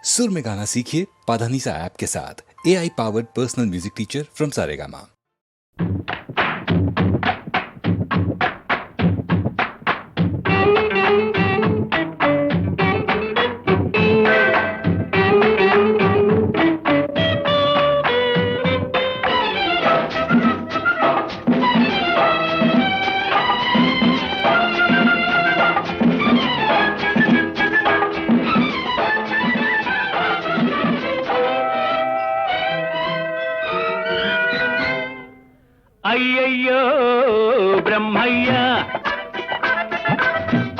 सुर में गाना सीखिए पाधानीसा ऐप के साथ। AI powered personal music teacher from Saregama. అయ్యయ్యో బ్రహ్మయ్యా,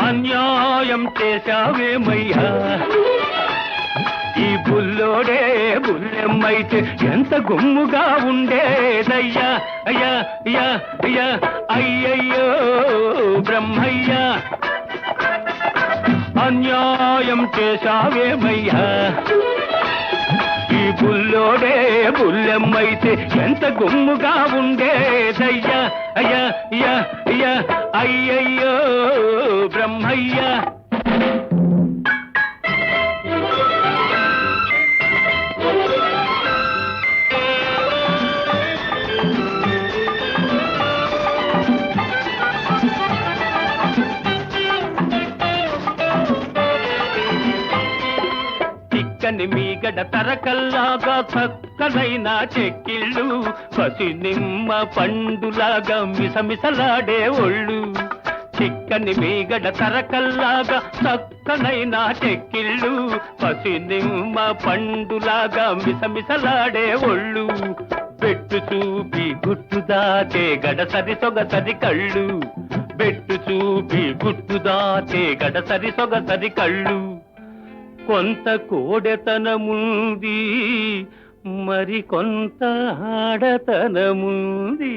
అన్యాయం చేశావేమయ్యా. ఈ బుల్లోడే బుల్లెమ్మైతే ఎంత గుమ్ముగా ఉండేదయ్యా. అయ్యా అయ్యా అయ్యా అయ్యయ్యో బ్రహ్మయ్యా, అన్యాయం చేశావేమయ్యా. ఈ బుల్లోడే బుల్లెమ్మైతే ఎంత గుమ్ముగా ఉండేదయ్యా. అయ్యా అయ్యా అయ్యా అయ్యయ్యో బ్రహ్మయ్యా. చిక్కని మీగడ తరకల్లాగా చక్కనైన చెక్కిళ్ళు, పసి నిమ్మ పండులాగా మిసమిసలాడే ఒళ్ళు. చిక్కని మీగడ తరకల్లాగా చక్కనైన చెక్కిళ్ళు, పసి నిమ్మ పండులాగా మిసమిసలాడే ఒళ్ళు. బెట్టు చూపి గుట్టు దాచే గడసరి సొగసరి కళ్ళు, బెట్టు చూపి గుట్టు దాచే గడసరి సొగసరి కళ్ళు. కొంత కోడెతనముంది, మరి కొంత ఆడతనముంది.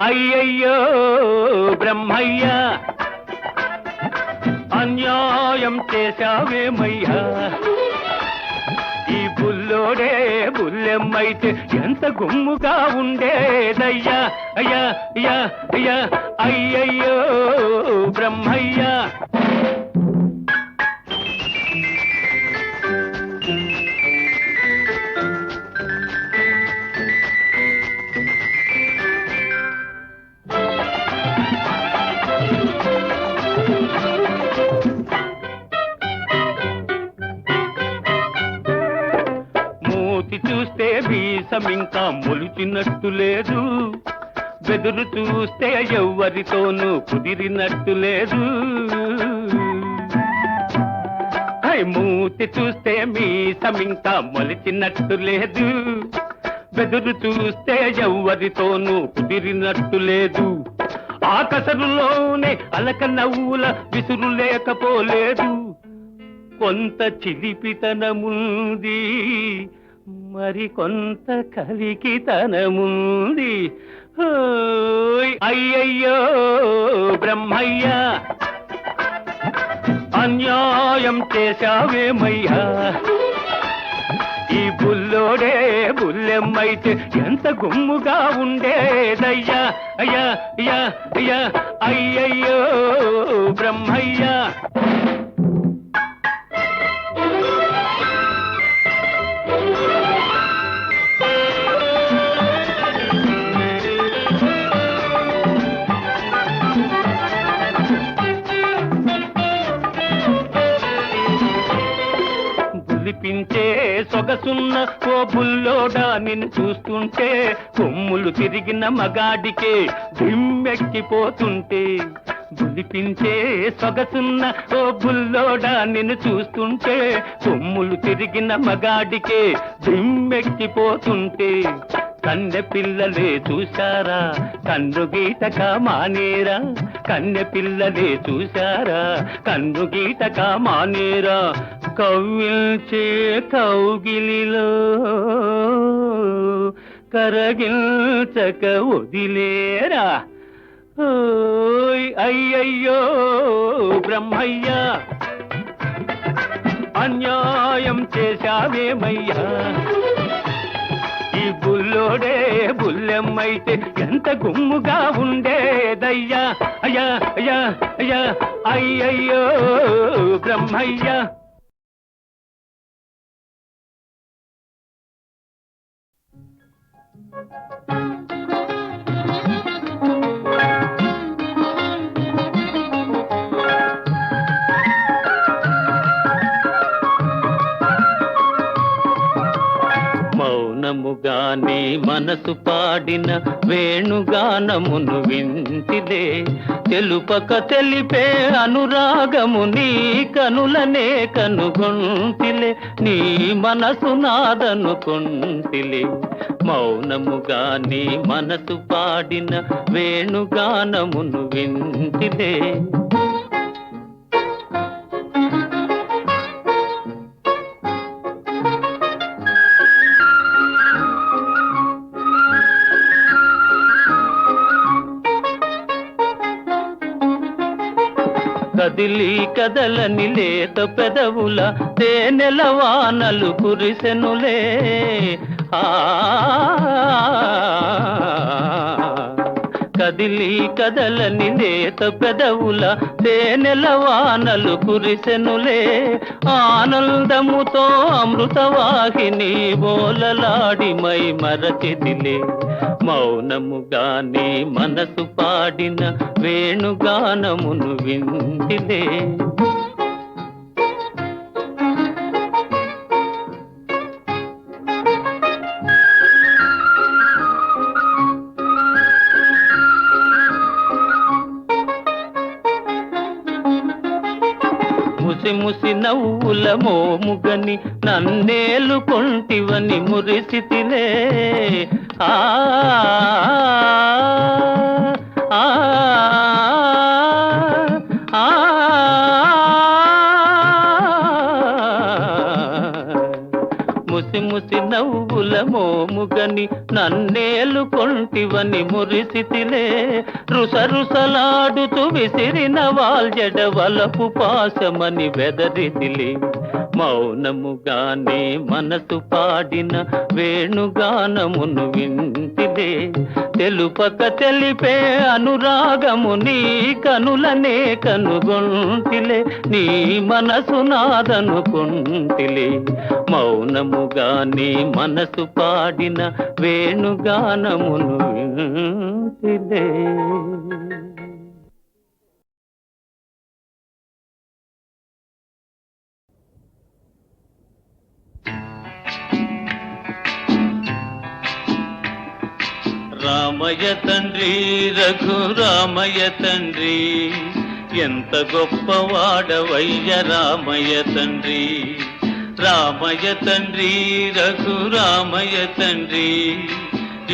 అయ్యయ్యో బ్రహ్మయ్యా, అన్యాయం చేశావేమయ్యా. ఈ బుల్లోడే బుల్లెమ్మైతే ఎంత గుమ్ముగా ఉండేదయ్యా. అయ్యా అయ్యా అయ్యా అయ్యయ్యో బ్రహ్మయ్యా. మూతి చూస్తే వీసమింకా మొలిచినట్టు లేదు, బెదురు చూస్తే ఎవ్వరితోనూ కుదిరినట్టు లేదు. మూతి చూస్తే మీసమింకా మొలిచినట్టు లేదు, బెదురు చూస్తే ఎవ్వరితోనూ కుదిరినట్టు లేదు. ఆకసరులోనే అలక నవ్వుల విసురు లేకపోలేదు. కొంత చిలిపితనముంది, మరి కొంత కలికితనముంది. అయ్యయ్యో బ్రహ్మయ్యా, అన్యాయం చేశావేమయ్యా. ఈ బుల్లోడే బుల్లెమ్మైతే ఎంత గుమ్ముగా ఉండేదయ్యా. అయ్యా అయ్యా అయ్యా అయ్యయ్యో బ్రహ్మయ్యా. పించే సొగసున్న ఓ బుల్లోడా, నిన్ను చూస్తుంటే కొమ్ములు తిరిగిన మగాడికే దిమ్మెక్కిపోతుంటే. బులిపించే సొగసున్న ఓ బుల్లోడా, నిన్ను చూస్తుంటే కొమ్ములు తిరిగిన మగాడికే దిమ్మెక్కిపోతుంటే. కన్నె పిల్లలే చూశారా కన్ను గీటక మానేరా, కన్నె పిల్లలే చూశారా కన్ను గీటక మానేరా. కవ్విల్చే కౌగిలిలో కరగిల్చక వదిలేరా. అయ్యయ్యో బ్రహ్మయ్యా, అన్యాయం చేశావేమయ్యా. ఈ బుల్లోడే బుల్లెమ్మైతే ఎంత గుమ్ముగా ఉండేదయ్యా. అయ్యా అయ్యా అయ్యా అయ్యయ్యో బ్రహ్మయ్యా. మౌనముగానే మనసు పాడిన వేణుగానమును వింటిలే, తెలుపక తెలిపే అనురాగము నీ కనులనే కనుగొంటిలే, నీ మనసు నాదనుకొంటిలే. మౌనముగానే మనసు పాడిన వేణుగానమును వింటిలే. కదిలి కదలని లేత పెదవుల తేనెల వానలు కురిసెనులే. కదిలి కదలని లేత పెదవుల తేనెల వానలు కురిసెనులే. ఆనందముతో అమృతవాహిని బోలలాడి మై మరచిదిలే. మౌనముగానే మనసు పాడిన వేణుగానమును వింటిలే. ముసి ముసి నవ్వుల మోముగని నన్నేలుకొంటివని మురిసితిలే. ఆ ఆ ఆ ముసి ముసి నవ్వుల మోముగని నన్నేలుకొంటివని మురిసితిలే. రుసరుసలాడుతూ విసిరిన వాల్జడ వలపు పాశమని వెదరితిలే. మౌనముగానే మనసు పాడిన వేణుగానమును వింటిలే, తెలుపక తెలిపే అనురాగము నీ కనులనే కనుగొంటిలే, నీ మనసు నాదనుకొంటిలే. మౌనముగానే మనసు పాడిన వేణుగానమును వింటిలే. రామయ్య తండ్రి రఘురామయ్య తండ్రి, ఎంత గొప్పవాడవయ్య రామయ్య తండ్రి. రామయ్య తండ్రి రఘురామయ్య తండ్రి,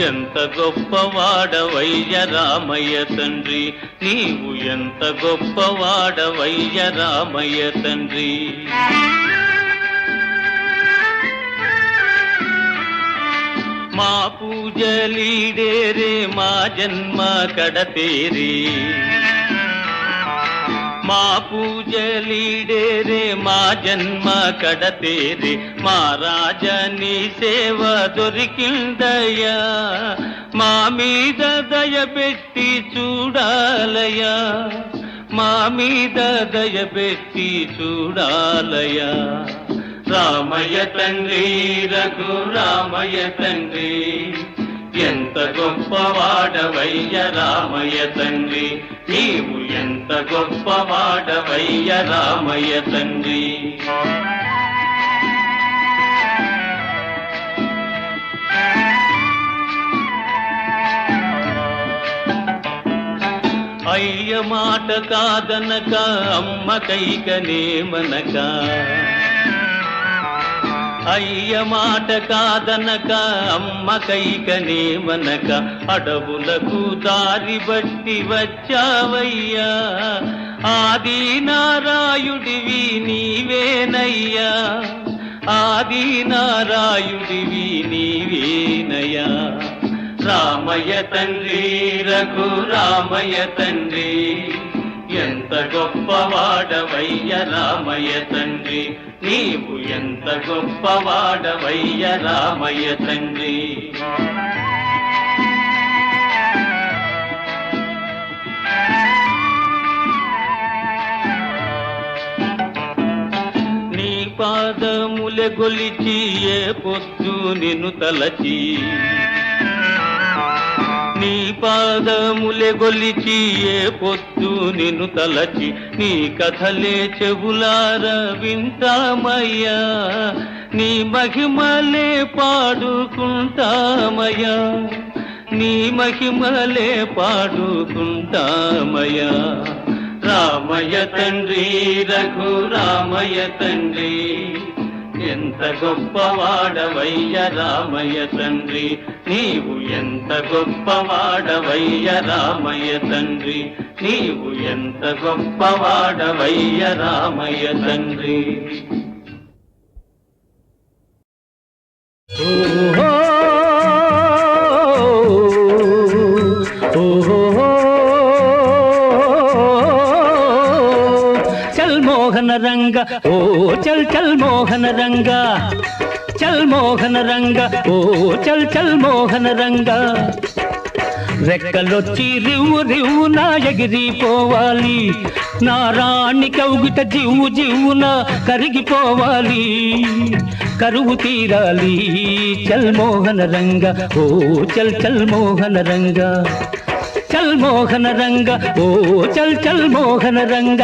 ఎంత గొప్పవాడవయ్య రామయ్య తండ్రి. నీవు ఎంత గొప్పవాడవయ్య రామయ్య తండ్రి. మా పూజలీడేరే మా జన్మ కడతేరే, మా పూజలీడేరే మా జన్మ కడతేరే. మా రాజని సేవ దొరికిందయ్యా, మా మీద దయపెట్టి చూడాలయ్యా, మా మీద దయపెట్టి చూడాలయ్యా. రామయ్య తండ్రి రఘురామయ్య తండ్రి, ఎంత గొప్పవాడవయ్య రామయ్య తండ్రి. నీవు ఎంత గొప్పవాడవయ్య రామయ్య తండ్రి. అయ్య మాట కాదనక అమ్మ కైకనేమనక, అయ్య మాట కాదనక అమ్మ కైకనేమనక, అడవులకు దారి బట్టి వచ్చావయ్యా. ఆది నారాయుడివి నీవేనయ్యా, ఆది నారాయుడివి నీవేనయ్యా. రామయ్య తండ్రి రఘురామయ్య తండ్రి, ఎంత గొప్పవాడవయ్య రామయ్య తండ్రి. నీవు ఎంత గొప్పవాడవయ్య రామయ్య తండ్రి. నీ పాదముల గొలిచి ఏ పొద్దు నిన్ను తలచి, నీ పాదములే గొలిచి ఏ పొద్దు నిన్ను తలచి నీ కథలే చెవులార వింటామయ్యా నీ మహిమలే పాడుకుంటామయ్యా నీ మహిమలే పాడుకుంటామయ్యా రామయ్య తండ్రి రఘురామయ్య తండ్రి ఎంత గొప్పవాడవయ్య రామయ్య తండ్రి నీవు ఎంత గొప్పవాడవయ్య రామయ్య తండ్రి నీవు ఎంత గొప్పవాడవయ్య రామయ్య తండ్రి మోహన రంగ ఓ చల్ చల్ మోహన రంగ చల్ మోహన రంగ ఓ చల్ చల్ మోహన రంగ రెక్కలొచ్చి రివ్వు రివ్వున ఎగిరిపోవాలి నా రాణి కౌగిట జివ్వు జివ్వున కరిగిపోవాలి కరువు తీరాలి చల్ మోహన రంగ ఓ చల్ చల్ మోహన రంగ చల్ మోహన రంగ ఓ చల్ చల్ మోహన రంగ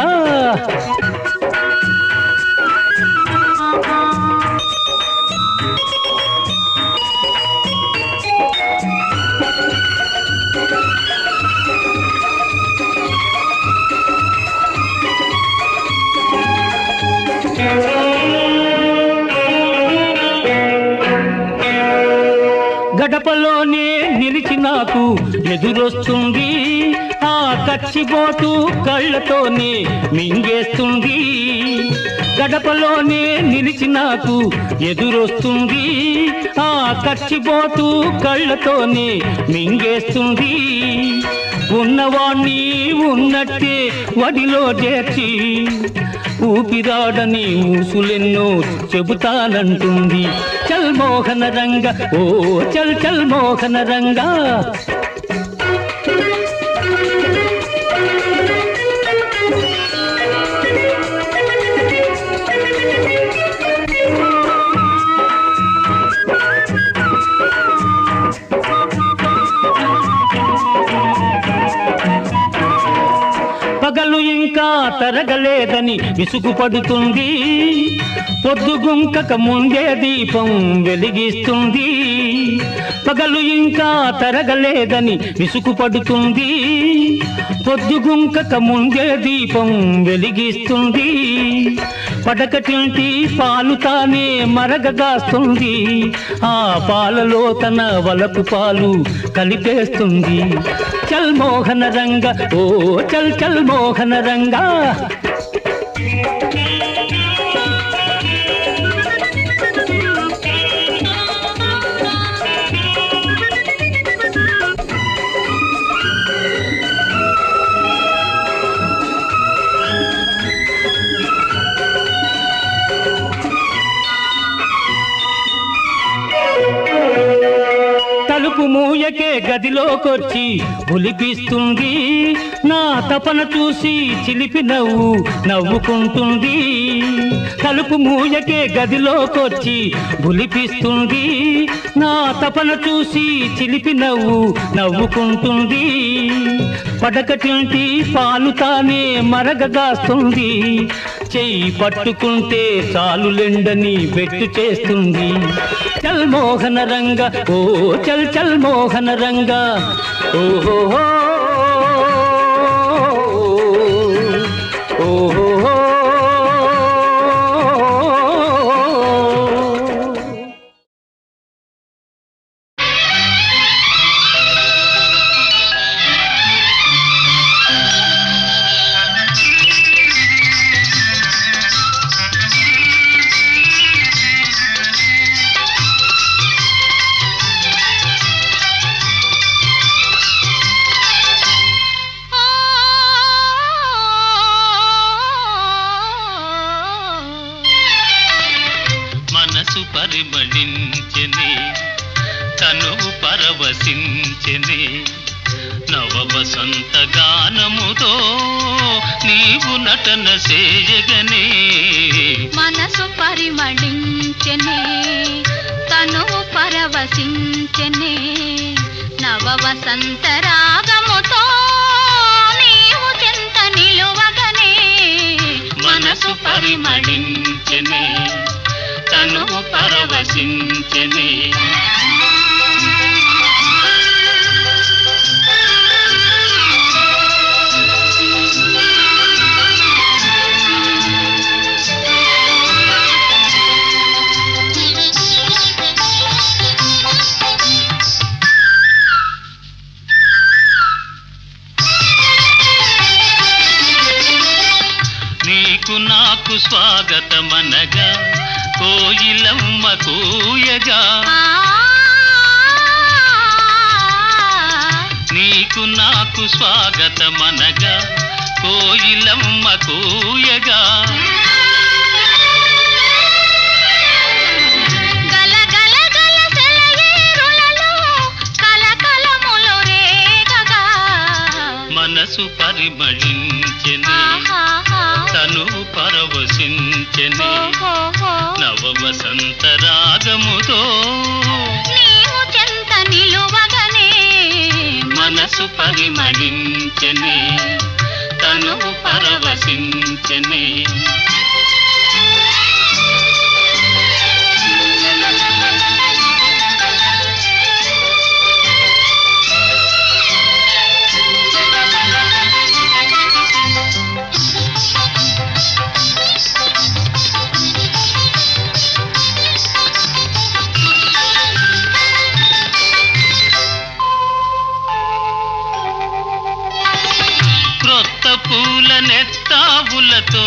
గడపలోనే నిలిచి నాకు ఎదురొస్తుంది ఆ కచ్చిబోతు కళ్ళతోనే మింగేస్తుంది గడపలోనే నిలిచి నాకు ఎదురొస్తుంది ఆ కచ్చిబోతు కళ్ళతోనే మింగేస్తుంది ఉన్నవాణ్ణి ఉన్నట్టే వడిలో చేర్చి ఊపిరాడని ఊసులెన్నో చెబుతానంటుంది చల్ మోహన రంగ ఓ చల్ చల్ మోహన రంగ పగలు ఇంకా తరగలేదని విసుగుపడుతుంది పొద్దుగుంకక ముందే దీపం వెలిగిస్తుంది పగలు ఇంకా తరగలేదని విసుగుపడుతుంది పొద్దుగుంకక ముందే దీపం వెలిగిస్తుంది పడకటింటి పాలు తానే మరగగాస్తుంది ఆ పాలలో తన వలపు పాలు కలిపేస్తుంది చల్ మోహన రంగ ఓ చల్ చల్ మోహన రంగ తలుపు మూయకే గదిలోకొచ్చి ఒలిపిస్తుంది నా తపన చూసి చిలిపి నవ్వు నవ్వుకుంటుంది తలుపు మూయకే గదిలోకొచ్చి ఒలిపిస్తుంది నా తపన చూసి చిలిపి నవ్వు నవ్వుకుంటుంది పడకటింటి పాలు తానే మరగగాస్తుంది చెయ్యి పట్టుకుంటే చాలులెండని బెట్టు చేస్తుంది చల్ మోహన రంగ ఓ చల్ చల్ మోహన రంగ ఓహో ఓహో పరిమళించెనే తనువు పరవశించెనే నవ వసంత గానముతో నీవు నటన చేయగనే మనసు పరిమళించెనే తనువు పరవశించెనే నవ వసంత రాగముతో నీవు చెంత నిలువగనే మనసు పరిమళించెనే తనువు పరవశించెనే నీకు నాకు స్వాగతమనగా కోయిలమ్మ కూయగా నీకు నాకు స్వాగతమనగా కోయిలమ్మ కూయగా గల గల గల సెలయేరులలో కలకలములు రేగగా మనసు పరిమళించెనే తను పరవశించెనే నవ వసంత రాగముతో నీవు చెంత నిలువగనే మనసు పరిమళించెనే తను పరవశించెనే క్రొత్త పూల నెత్తావులతో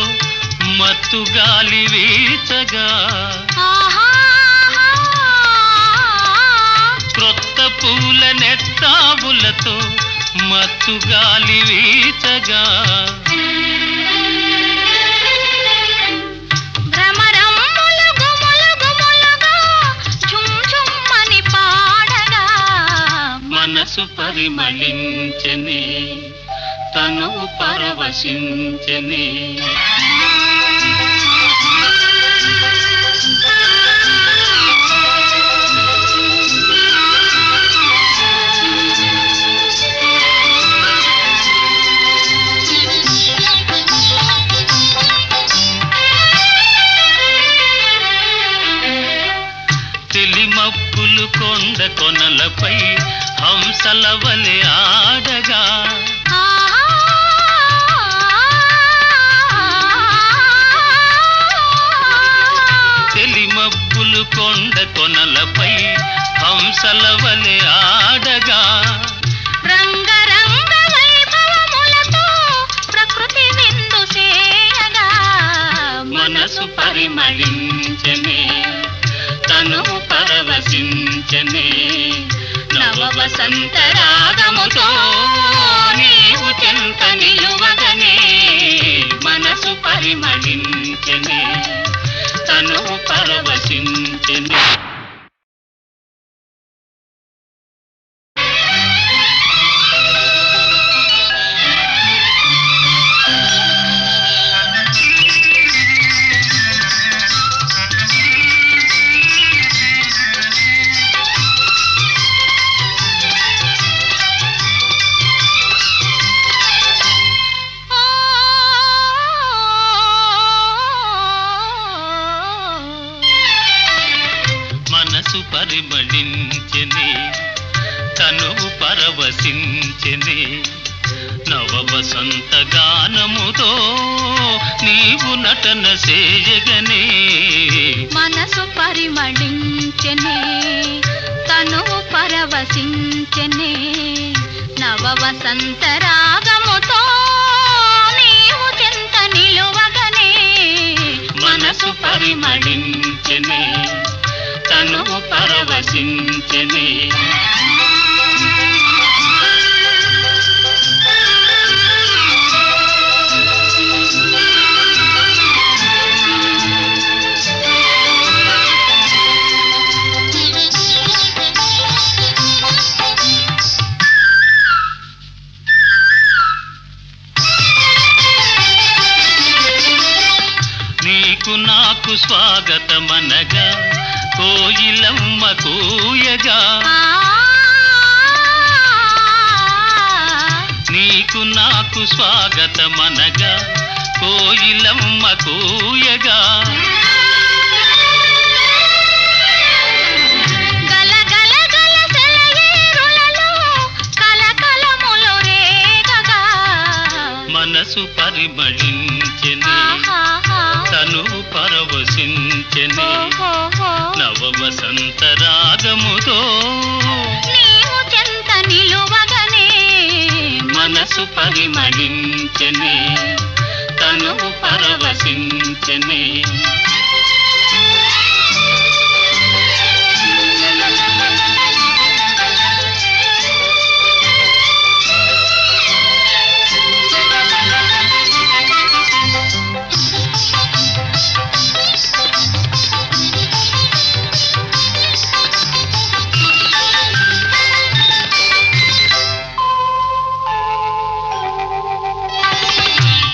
మత్తు గాలి వీచగా క్రొత్త పూల నెత్తావులతో మత్తు గాలి వీచగా భ్రమరమ్ములు గుములు గుములుగా ఝుమ్ ఝుమ్మని పాడగా మనసు పరిమళించెనే తను పరవశించెనే తెలిమప్పులు కొండ కొనలపై హంసల వలె ఆడగా తెలిమప్పులు కొండ కొనలపై హంసల వలె ఆడగా రంగరంగ వైభవములతో ప్రకృతి విందు చేయగా మనసు పరిమళించెనే తను పరవశించెనే నవ వసంత రాగముతో నీవు చెంత నిలువగనే మనసు పరిమళించెనే తను పరవశించెనే మనసు పరిమళించెనే తను పరవశించెనే నవ వసంత గానముతో నీవు నటన చేయగనే మనసు పరిమళించెనే తను పరవశించెనే నవ వసంత రాగముతో నీవు చెంత నిలువగనే మనసు పరిమళించెనే తను పరవశించెనే నీకు నాకు స్వాగతమనగా కోయిలమ్మ కూయగా నీకు నాకు స్వాగతమనగా కోయిలమ్మ కూయగా గల గల గల సెలయేరులలో కలకలములు రేగగా మనసు పరిమళించెనే తను పరవశించెనే నవ వసంత రాగముతో నీవు చెంత నిలువగనే మనసు పరిమళించెనే తను పరవశించెనే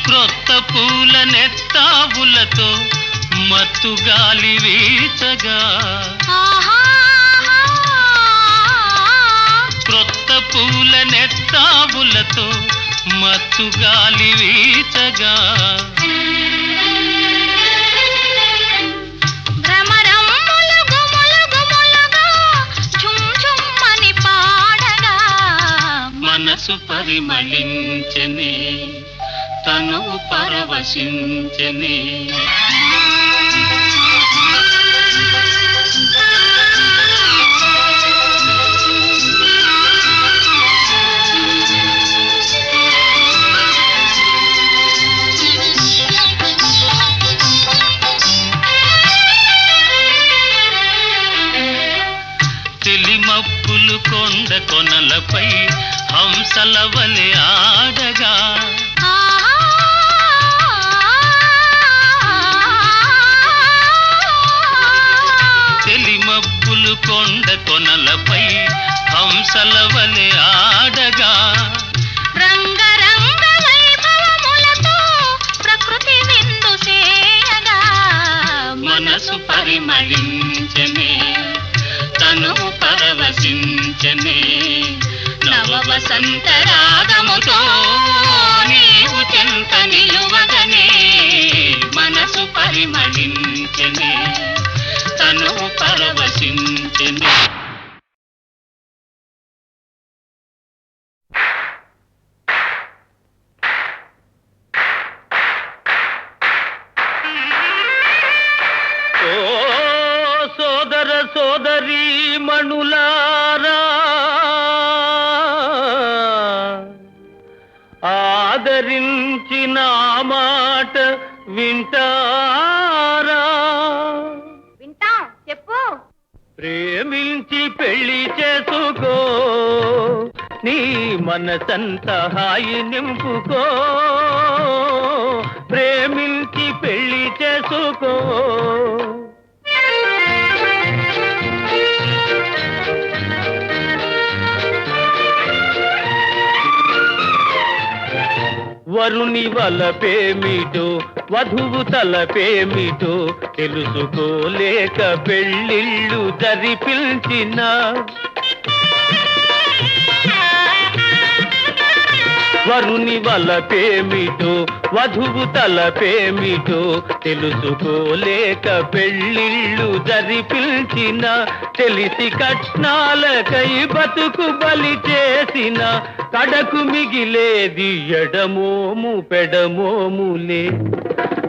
క్రొత్త పూల నెత్తావులతో మత్తు గాలి వీచగా క్రొత్త పూల నెత్తావులతో మత్తు గాలి వీచగా భ్రమరమ్ములు గుములు గుములుగా ఝుమ్ ఝుమ్మని పాడగా మనసు పరిమళించెనే తను పరవశించెనే తెలిమప్పులు కొండ కొనలపై హంసల వలె ఆడగా తెలిమప్పులు కొండ కొనలపై హంసల వలె ఆడగా రంగరంగ వైభవములతో ప్రకృతి విందు చేయగా మనసు పరిమళించెనే తను పరవశించెనే నవ వసంత రాగముతో నీవు చెంత నిలువగనే మనసు పరిమళించెనే తను పరవశించెనే ఓ సోదర సోదరీ మణులారా ఆదరించిన మాట వింటారా వింటాం చెప్పు ప్రేమించి పెళ్లి చేసుకో నీ మనసంత హాయి నింపుకో ప్రేమించి పెళ్లి చేసుకో వరుని వలపేమిటో వధువు తలపేమిటో తెలుసుకోలేక పెళ్ళిళ్ళు జరిపించిన వరుని వలపేమిటో వధువు తలపేమిటో తెలుసుకోలేక పెళ్ళిళ్ళు జరిపించిన తెలిసి కట్నాలకై బతుకు బలి చేసిన కడకు మిగిలేది ఎడమోము పెడమోములే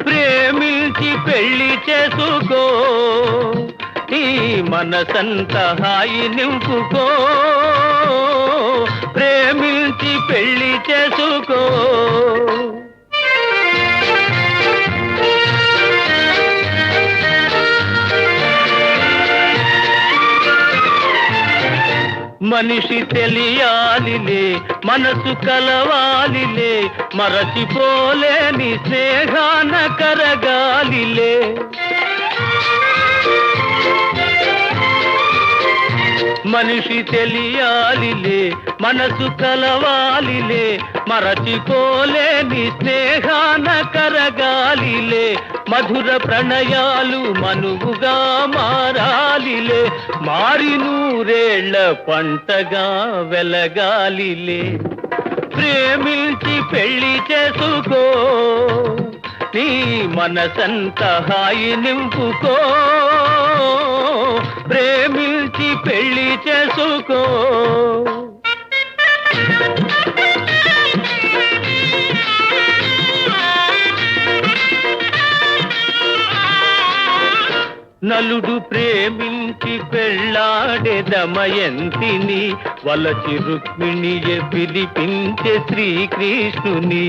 ప్రేమించి పెళ్లి చేసుకో నీ మనసంత హాయి నింపుకో ప్రేమించి పెళ్లి చేసుకో మనిషి తెలియాలిలే మనసు కలవాలిలే మరచిపోలేని స్నేహాన కరగాలిలే మనిషి తెలియాలిలే మనసు కలవాలిలే మరచిపోలేని స్నేహాన కరగాలిలే మధుర ప్రణయాలు మనువుగా మారాలిలే మారి నూరేళ్ల పంటగా వెలగాలిలే ప్రేమించి పెళ్లి చేసుకో, నీ మనసంతా హాయి నింపుకో. ప్రేమించి పెళ్లి చేసుకో. నలుడు ప్రేమించి పెళ్ళాడే దమయంతిని, వలచి రుక్మిణియే పిలిపించే శ్రీకృష్ణుని.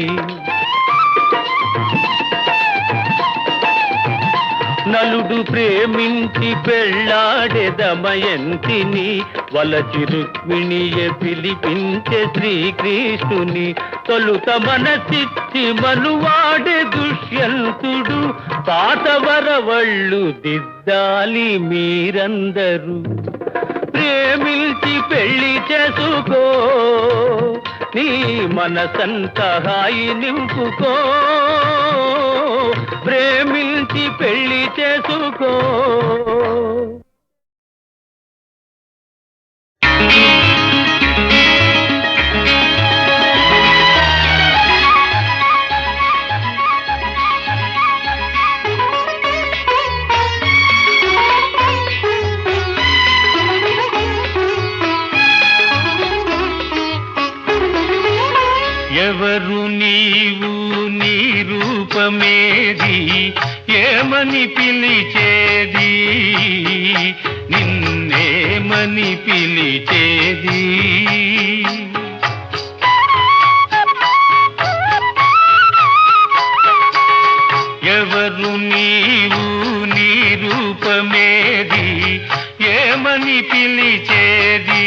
నలుడు ప్రేమించి పెళ్ళాడే దమయంతిని, వలచి రుక్మిణియే పిలిపించే శ్రీకృష్ణుని. తొలుత మనసిచ్చి మనువాడే దుష్యంతుడు, పాత వరవళ్ళు దిద్దాలి మీరందరూ. ప్రేమించి పెళ్లి చేసుకో, నీ మనసంతా హాయి నింపుకో. ప్రేమించి పెళ్లి చేసుకో. ఎవరు నీవు, నీ రూపమేది, ఏమని పిలిచేది, నిన్నేమని పిలిచేది. ఎవరు నీవు, నీ రూపమేది, ఏమని పిలిచేది,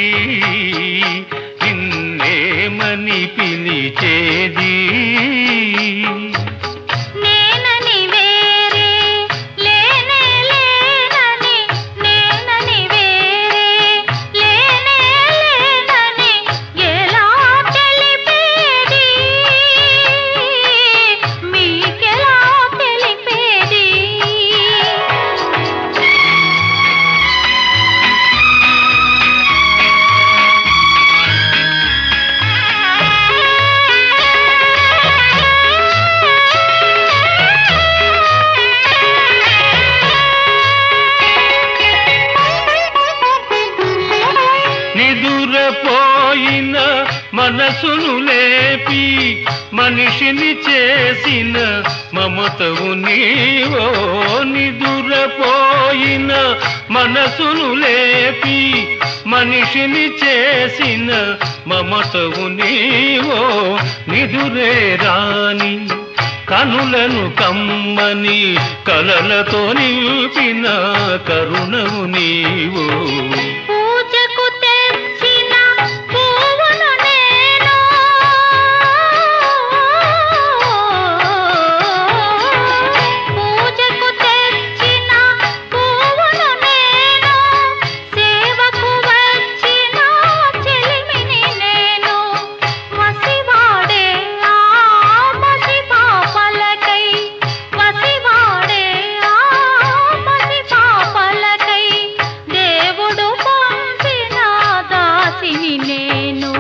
నిన్నేమని పిలిచేది. నేనని వేరే లేనే లేనని, నేనని వేరే లేనే లేనని ఎలా తెలిపేది, మీకెలా తెలిపేది. నిదురపోయిన మనసును లేపి మనిషిని చేసిన మమతవు నీవో. నిదురపోయిన మనసును లేపి మనిషిని చేసిన మమతవు నీవో. నిదురే రాని కనులను కమ్మని కలలతో నింపిన కరుణవు నీవో. పూజకు తెచ్చిన పువ్వును నేను, పూజకు తెచ్చిన పువ్వును నేను, సేవకు వచ్చిన చెలిమిని నేను. వసివాడే ఆ మసిపాపలకై, వసివాడే ఆ మసిపాపలకై దేవుడు పంపిన దాసిని నేను.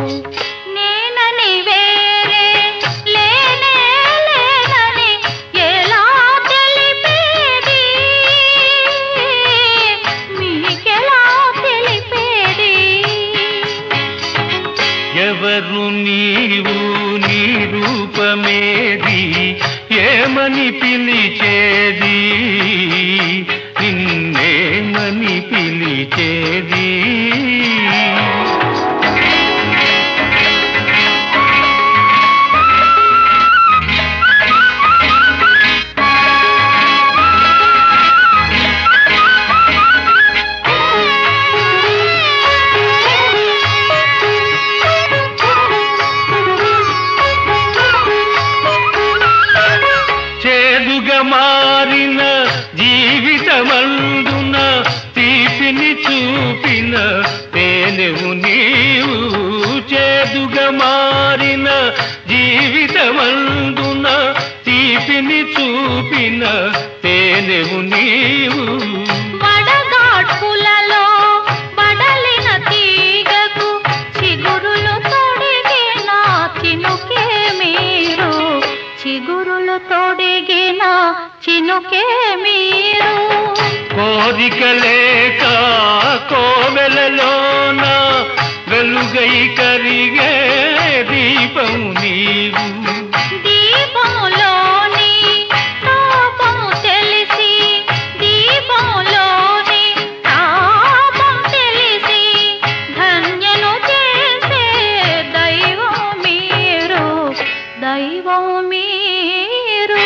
నేనని వేరే లేనే లేనని ఎలా తెలిపేది, మీకెలా తెలిపేది. ఎవరు నీవు, నీ రూపమేది, ఏమని పిలిచేది, నిన్నేమని పిలిచేది. చేదుగా మారిన జీవితమందున తీపిని చూపిన తేనెవు నీవు. చేదుగా మారిన జీవితమందున తీపిని చూపిన తేనెవు నీవు. వడగాడ్పులలో బడలిన తీగకు చిగురులు తొడిగిన చిను కోరిక లేక కోవెలలోన వెలుగై కరిగే దీపం నీవు. దీపములోని తాపము తెలిసి దీపములోని తాపం తెలిసి ధన్యను చేసే దైవం మీరు దైవం మీరు.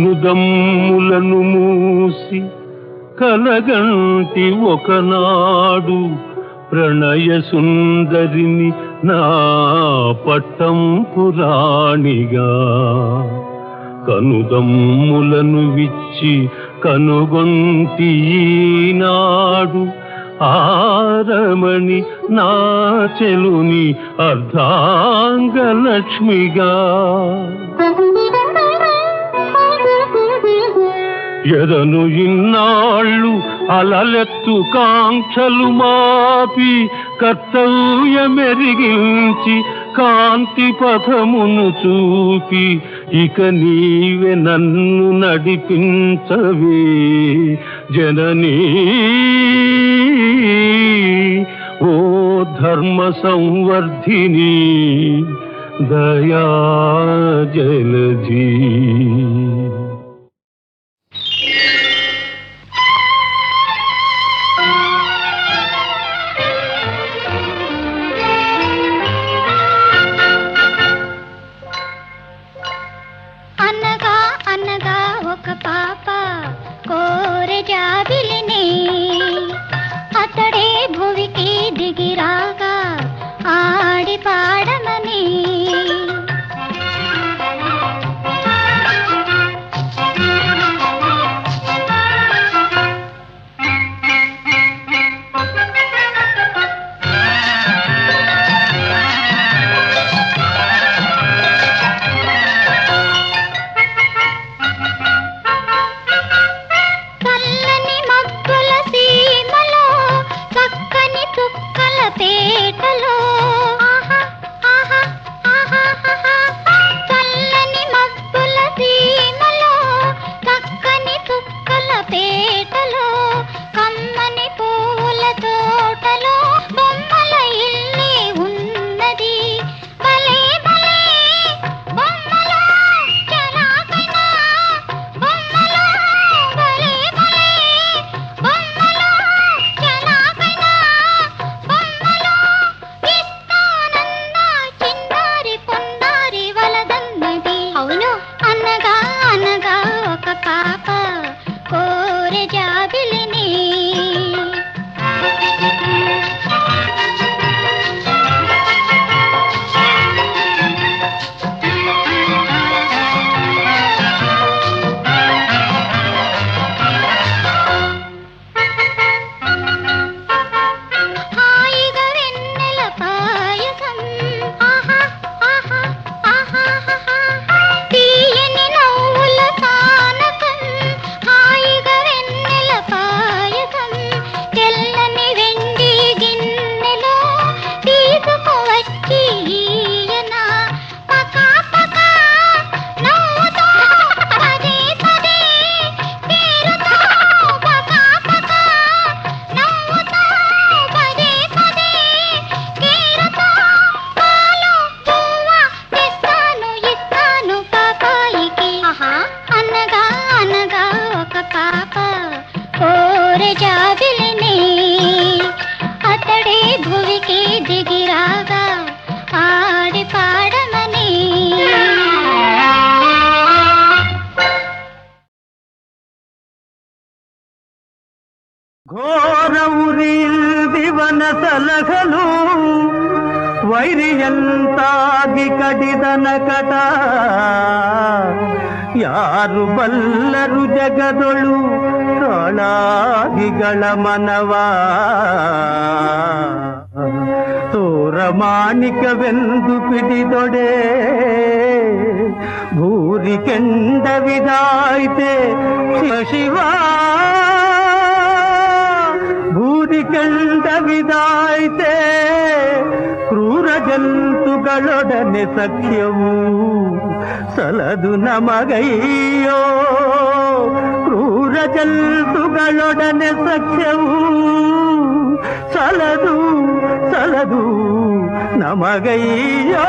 కనుదమ్ములను మూసి కలగంటి ఒకనాడు ప్రణయ సుందరిని నా పట్టం పురాణిగా. కనుదమ్ములను విచ్చి కనుగొంటి ఈనాడు ఆరమణి నా చెలుని అర్ధాంగలక్ష్మిగా. ఎదను ఇన్నాళ్ళు అలలెత్తు కాంక్షలు మాపి కర్తవ్యమెరిగించి కాంతి పథమును చూపి ఇక నీవే నన్ను నడిపించవే జననీ. ఓ ధర్మ సంవర్ధిని దయా జలధీ. అనగా అనగా ఒక పాప కోరె జాబిలిని అతడే భువికి దిగిరాగా ఆడి పాడమని. చల్లని మబ్బుల సీమలో చక్కని చుక్కల పేటలో చల్లని మబ్బుల సీమలో చక్కని చుక్కల పేటలో కమ్మని పూల తోటలో బొమ్మల ఇల్లే ఉన్నది. భలే భలే బొమ్మలో చలాకైనా బొమ్మలో భలే భలే బొమ్మలో చలాకైనా బొమ్మలో ఇస్తానన్నా చిన్నారి పొన్నారి వలదన్నది. అవును అనగా అనగా ఒక పాప కోరె జాబిలిని. హాయిగా వెన్నెల పాయసం ఆహా ఆహా ఆహా ఆహా. తీయని నవ్వుల పానకం హాయిగా వెన్నెల పాయసం తెల్లని వెండి గిన్నెలో తీసుకువచ్చి ఈయన పకా పకా నవ్వుతో పదే పదే పేరుతో పకా పకా నవ్వుతో పదే పదే పేరుతో పాలు పువ్వ తెస్తాను ఇస్తాను పాపాయికి. అనగా అనగా ఒక పాప కోరె జాబిలిని అతడే భువికి దిగిరాగా ఆడి పాడమని. ಘೋರವುರಿ ದಿವನ ಸಲಗಲು ವೈರಿಯಂತಾಗಿ ಕಡಿದನ ಕಟ. ಯಾರು ಬಲ್ಲರು ಜಗದೊಳು ಕಾಳಾಗಿಗಳ ಮನವ ತೋರ ಪ್ರಾಮಾಣಿಕವೆಂದು ಪಿಡಿದೊಡೆ ಭೂರಿ ಕೆಂಡವಿದಾಯ್ತೆ ಶಿವ ಭೂರಿ ಕೆಂಡವಿದಾಯ್ತೆ ಕ್ರೂರ ಜಂತುಗಳೊಡನೆ ಸಖ್ಯವು ಸಲದು ನಮಗಯ್ಯೋ ಕ್ರೂರ ಜಂತುಗಳೊಡನೆ ಸಖ್ಯವು ಸಲದು ಸಲದು ನಮಗಯ್ಯೋ